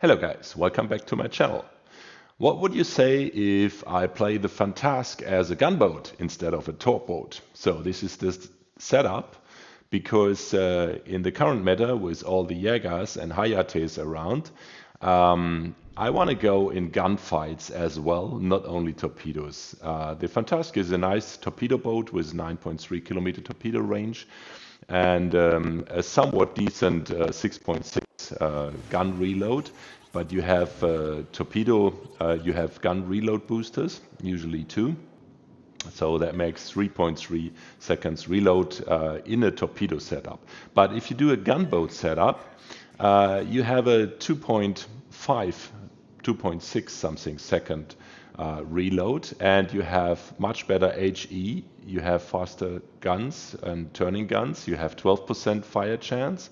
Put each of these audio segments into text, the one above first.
Hello guys, welcome back to my channel. What would you say if I play the Fantasque as a gunboat instead of a torp boat? So this is this setup because in the current meta with all the Jägers and Hayates around, I want to go in gunfights as well, not only torpedoes. The Fantasque is a nice torpedo boat with 9.3 kilometer torpedo range and a somewhat decent 6.6 gun reload. But you have you have gun reload boosters, usually two. So that makes 3.3 seconds reload in a torpedo setup. But if you do a gunboat setup, you have a 2.5, 2.6 something second reload, and you have much better HE. You have faster guns and turning guns. You have 12% fire chance.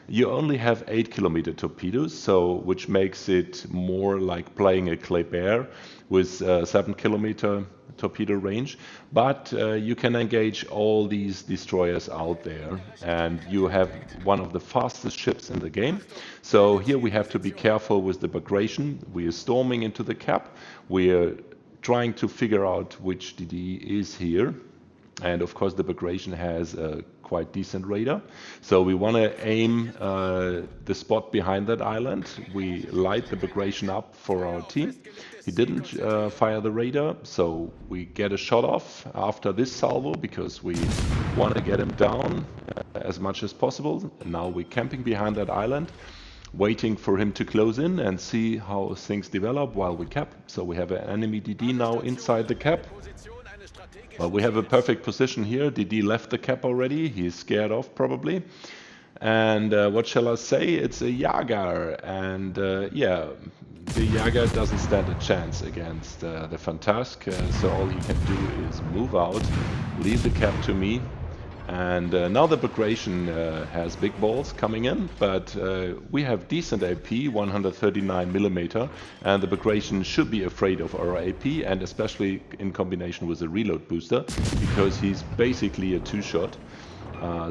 You only have 8 kilometer torpedoes, so which makes it more like playing a clay bear with 7 kilometer torpedo range. But you can engage all these destroyers out there, and you have one of the fastest ships in the game. So here we have to be careful with the bagration. We are storming into the cap. We are trying to figure out which DD is here. And of course the bagration has a quite decent radar. So we want to aim the spot behind that island. We light the bagration up for our team. He didn't fire the radar, so we get a shot off after this salvo because we want to get him down as much as possible. And now we're camping behind that island, waiting for him to close in and see how things develop while we cap. So we have an enemy DD now inside the cap. Well, we have a perfect position here. DD left the cap already. He's scared off probably. And what shall I say? It's a Jager. And yeah, the Jager doesn't stand a chance against the Fantasque. So all he can do is move out, leave the cap to me. And now the bagration has big balls coming in, but we have decent AP, 139 millimeter, and the bagration should be afraid of our AP, and especially in combination with the reload booster, because he's basically a two-shot.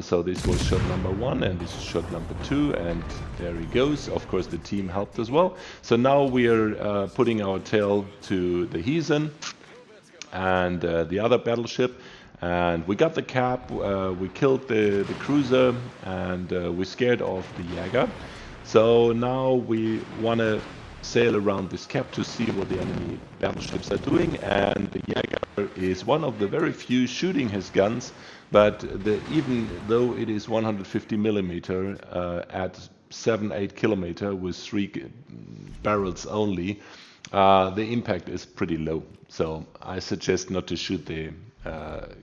So this was shot number one, and this is shot number two, and there he goes. Of course, the team helped as well. So now we are putting our tail to the Heathen and the other battleship. And we got the cap, we killed the cruiser, and we scared off the Jager. So now we want to sail around this cap to see what the enemy battleships are doing. And the Jager is one of the very few shooting his guns, but even though it is 150 millimeter at 7-8 kilometer with 3 barrels only, the impact is pretty low. So I suggest not to shoot the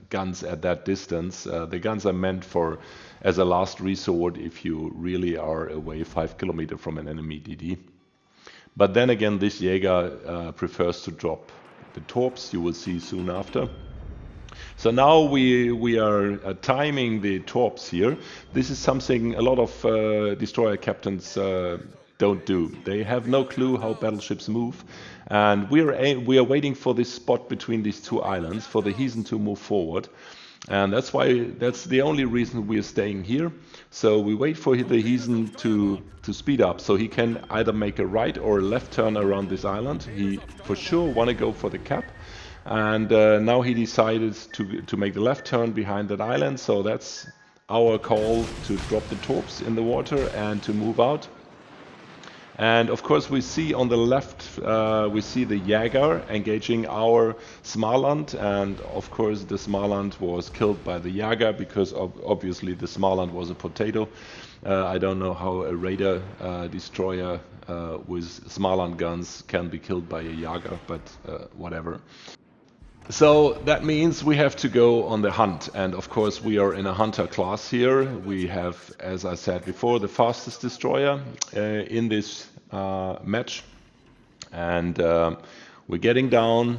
guns at that distance. The guns are meant for as a last resort if you really are away 5 kilometers from an enemy DD. But then again, this Jaeger prefers to drop the torps. You will see soon after. So now we are timing the torps here. This is something a lot of destroyer captains don't do. They have no clue how battleships move, and we are waiting for this spot between these two islands for the Heathen to move forward, and that's the only reason we are staying here. So we wait for the Heathen to speed up, so he can either make a right or a left turn around this island. He for sure want to go for the cap, and now he decided to make the left turn behind that island. So that's our call to drop the torps in the water and to move out. And of course we see on the left, we see the Jager engaging our Smaland, and of course the Smaland was killed by the Jager because obviously the Smaland was a potato. I don't know how a radar destroyer with Smaland guns can be killed by a Jager, but whatever. So that means we have to go on the hunt, and of course we are in a hunter class here. We have, as I said before, the fastest destroyer in this match, and we're getting down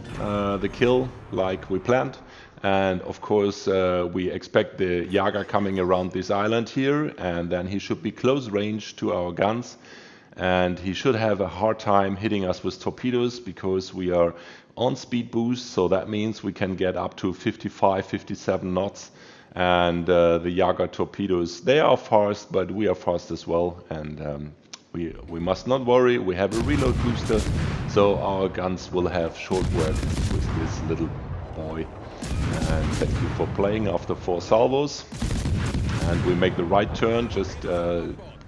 the kill like we planned. And of course we expect the Jager coming around this island here, and then he should be close range to our guns, and he should have a hard time hitting us with torpedoes because we are on speed boost. So that means we can get up to 55, 57 knots, and the Jager torpedoes, they are fast, but we are fast as well, and we must not worry, we have a reload booster, so our guns will have short work with this little boy. And thank you for playing after 4 salvos. And we make the right turn, just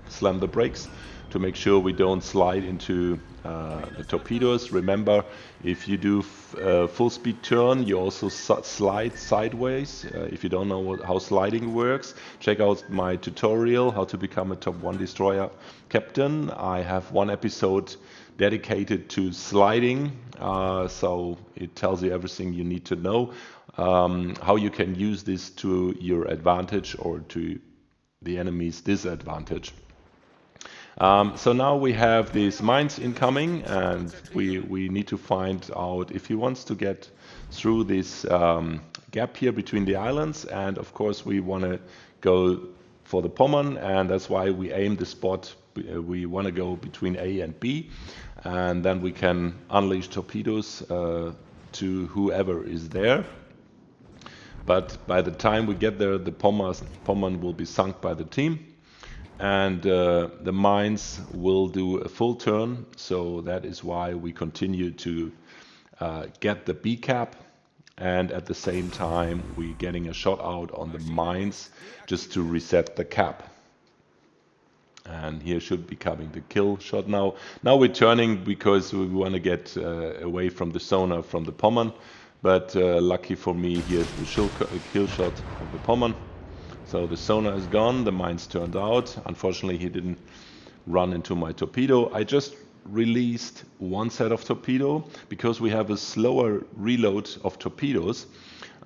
slam the brakes to make sure we don't slide into the torpedoes. Remember, if you do full speed turn, you also slide sideways. If you don't know how sliding works, check out my tutorial, how to become a top 1 destroyer captain. I have 1 episode dedicated to sliding, so it tells you everything you need to know, how you can use this to your advantage or to the enemy's disadvantage. So now we have these mines incoming, and we need to find out if he wants to get through this gap here between the islands. And of course we want to go for the Pommern, and that's why we aim the spot. We want to go between A and B, and then we can unleash torpedoes to whoever is there. But by the time we get there, the Pommern will be sunk by the team. And the mines will do a full turn, so that is why we continue to get the B cap, and at the same time we're getting a shot out on the mines just to reset the cap. And here should be coming the kill shot now. Now we're turning because we want to get away from the sonar from the Pommern, but lucky for me, here's the kill shot of the Pommern. So the sonar is gone, the mines turned out. Unfortunately, he didn't run into my torpedo. I just released 1 set of torpedo because we have a slower reload of torpedoes.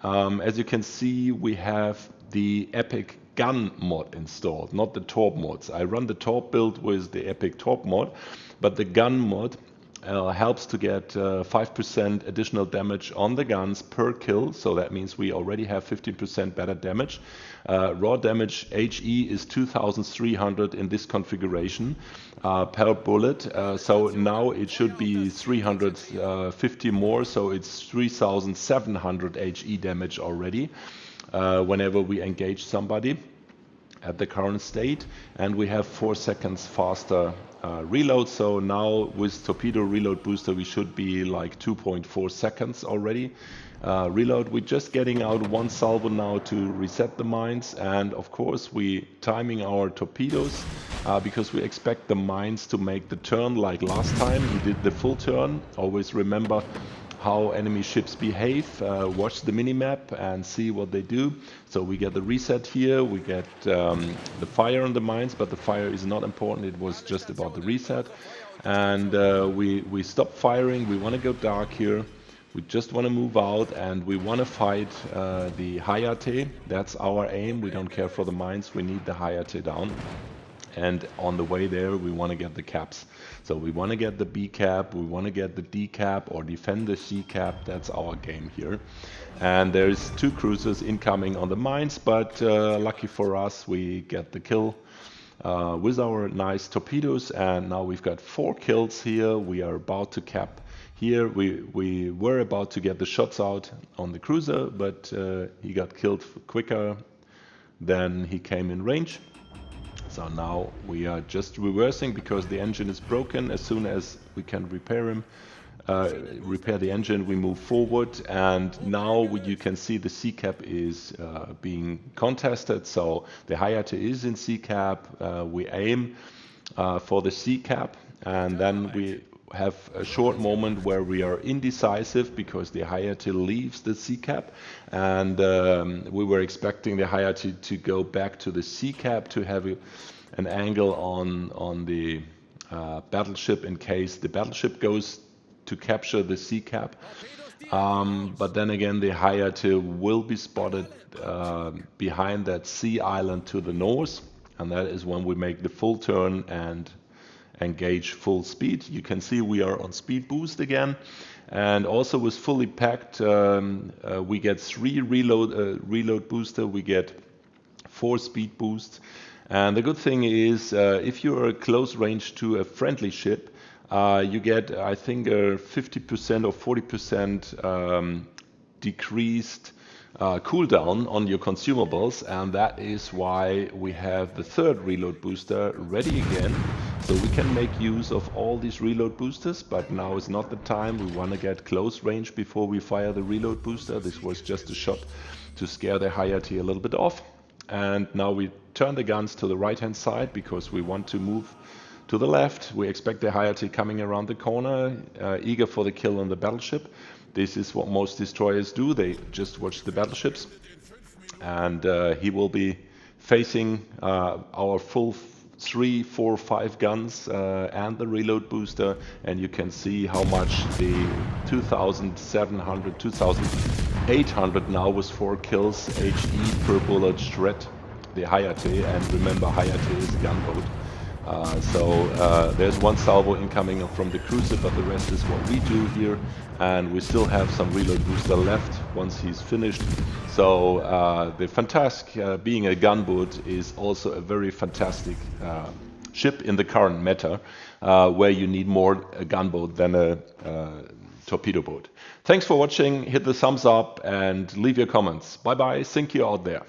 As you can see, we have the Epic Gun mod installed, not the Torp mods. I run the Torp build with the Epic Torp mod, but the Gun mod helps to get 5% additional damage on the guns per kill, so that means we already have 15% better damage. Raw damage HE is 2300 in this configuration per bullet, so now it should be 350 more, so it's 3700 HE damage already whenever we engage somebody at the current state, and we have 4 seconds faster reload. So now with torpedo reload booster we should be like 2.4 seconds already reload. We're just getting out 1 salvo now to reset the mines, and of course we timing our torpedoes because we expect the mines to make the turn like last time. We did the full turn. Always remember how enemy ships behave, watch the minimap and see what they do. So we get the reset here, we get the fire on the mines, but the fire is not important, it was just about the reset. And we stop firing, we want to go dark here, we just want to move out, and we want to fight the Hayate. That's our aim, we don't care for the mines, we need the Hayate down. And on the way there we want to get the caps. So we want to get the B cap, we want to get the D cap or defend the C cap. That's our game here. And there's 2 cruisers incoming on the mines, but lucky for us we get the kill with our nice torpedoes, and now we've got 4 kills here. We are about to cap here. We were about to get the shots out on the cruiser, but he got killed quicker than he came in range. So now we are just reversing because the engine is broken. As soon as we can repair the engine, we move forward. And now you can see the C cap is being contested. So the Hayate is in C cap. We aim for the C cap, and then we have a short moment where we are indecisive because the Hayate leaves the C cap, and we were expecting the Hayate to go back to the C cap to have an angle on the battleship in case the battleship goes to capture the C cap. But then again, the Hayate will be spotted behind that sea island to the north, and that is when we make the full turn and engage full speed. You can see we are on speed boost again, and also with fully packed we get 3 reload booster, we get 4 speed boosts. And the good thing is if you are close range to a friendly ship, you get, I think, a 50% or 40% decreased cooldown on your consumables, and that is why we have the 3rd reload booster ready again. So we can make use of all these reload boosters, but now is not the time. We want to get close range before we fire the reload booster. This was just a shot to scare the Hayate a little bit off. And now we turn the guns to the right hand side because we want to move to the left. We expect the Hayate coming around the corner, eager for the kill on the battleship. This is what most destroyers do. They just watch the battleships. And he will be facing our full 3, 4, 5 guns and the reload booster, and you can see how much the 2700, 2800 now with 4 kills HE per bullet shred the Hayate. And remember, Hayate is a gunboat. There's one salvo incoming from the cruiser, but the rest is what we do here, and we still have some reload booster left once he's finished. So the Fantasque, being a gunboat, is also a very fantastic ship in the current meta, where you need more a gunboat than a torpedo boat. Thanks for watching, hit the thumbs up and leave your comments. Bye bye, thank you out there.